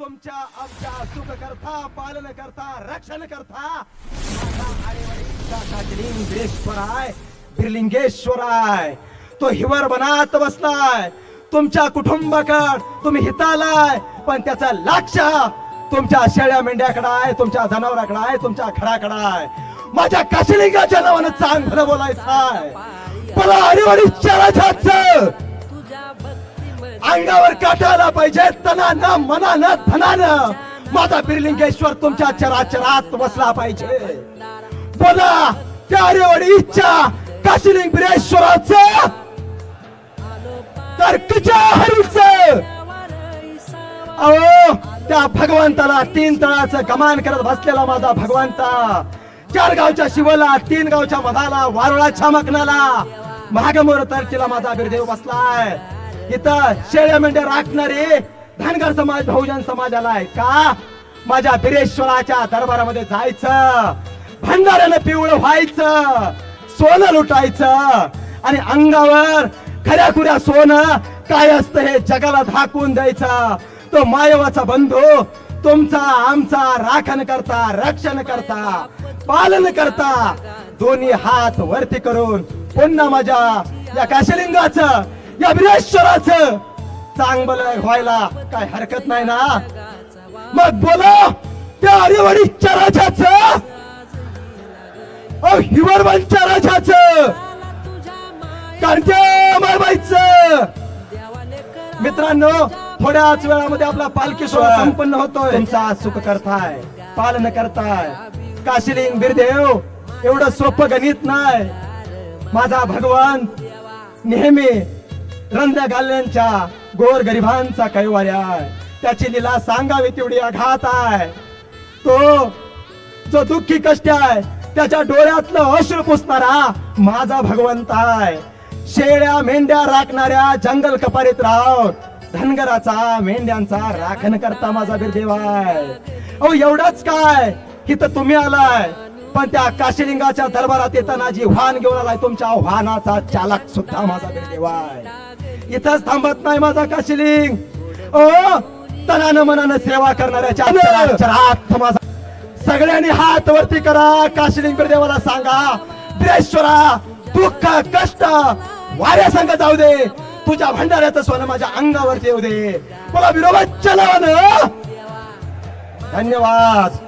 तुमच्या आमच्या सुख करता पालन करता रक्षण करता माझा आरेवडीचा काजलिंगेश्वर आहे, बिरलिंगेश्वर आहे. तो हिवर बनात बसलाय तुमच्या कुटुंबाकड, तुम्ही हितालाय पण त्याचा लक्ष तुमच्या शेळ्या मेंढ्याकडे आहे, तुमच्या जनावराकडे आहे, तुमच्या घराकडे आहे. माझ्या काशीलिंगाच्या नावानं चांगलं बोलायचं आहे. मला आरेवडीच्या राजाचं अंगावर काटायला पाहिजे, तनानं मनानं धनानं माझा बिरलिंगेश्वर तुमच्या चराचरात बसला पाहिजे. बोला त्या आरेवडीच्या काशीलिंग बिरेश्वराचं कर्कच्या हरीचं अहो त्या भगवंताला 3 तळाचं कमान करत बसलेला माझा भगवंता, 4 गावच्या शिवला 3 गावच्या मधाला वारुळाच्या मकनाला महागमोर तरचीला माझा बिरदेव बसलाय. इथं शेळ्या मेंढ्या राखणारे धनगर समाज बहुजन समाजाला आहे का माझ्या बिरेश्वराच्या दरबारामध्ये जायचं, भंडाऱ्यानं पिवळं व्हायचं, सोनं लुटायचं आणि अंगावर खऱ्या खुऱ्या सोनं काय असतं हे जगाला दाखवून द्यायचं. तो मायवाचा बंधू तुमचा आमचा राखण करता, रक्षण करता, पालन करता, दोन्ही हात वरती करून पुन्हा माझ्या या काशीलिंगाचं या बिरेश्वराचं चांगलं व्हायला काय हरकत नाही ना. मग बोला त्या आरेवडीच्या राजाचं हिवरवनच्या राजाचं कार्य मारवायचं. मित्रांनो थोड्याच वेळामध्ये आपला पालखी सोहळा संपन्न होतोय. तुमचा सुख करताय, पालन करताय. काशीलिंग बिरदेव एवढं सोपं गणित नाही. माझा भगवान नेहमी रंध्या घालण्याच्या गोर गरिबांचा कैवारी आहे. त्याची लीला सांगावी तेवढी आघात आहे. तो जो दुःखी कष्ट आहे त्याच्या डोळ्यातलं अश्रू पुसणारा माझा भगवंत आहे. शेळ्या मेंढ्या राखणाऱ्या जंगल कपारीत राहून धनगराचा मेंढ्यांचा राखण करता माझा बिरदेव आहे. अहो एवढंच काय इथं तुम्ही आलाय पण त्या काशीलिंगाच्या दरबारात येताना जी वाहन घेऊन आलाय तुमच्या वाहनाचा चालक सुद्धा माझा बिरदेव आहे. इथंच थांबत नाही माझा काशीलिंग. ओ तनानं मनानं सेवा करणाऱ्याच्या चराचरात माझा. सगळ्यांनी हात वरती करा. काशीलिंग बिरदेवाला सांगा बिरेश्वरा दुःख कष्ट वाऱ्या संग जाऊ दे, तुझ्या भंडाऱ्याचं सोनं माझ्या अंगावरती येऊ दे. मला विरोबाच्या नावानं धन्यवाद.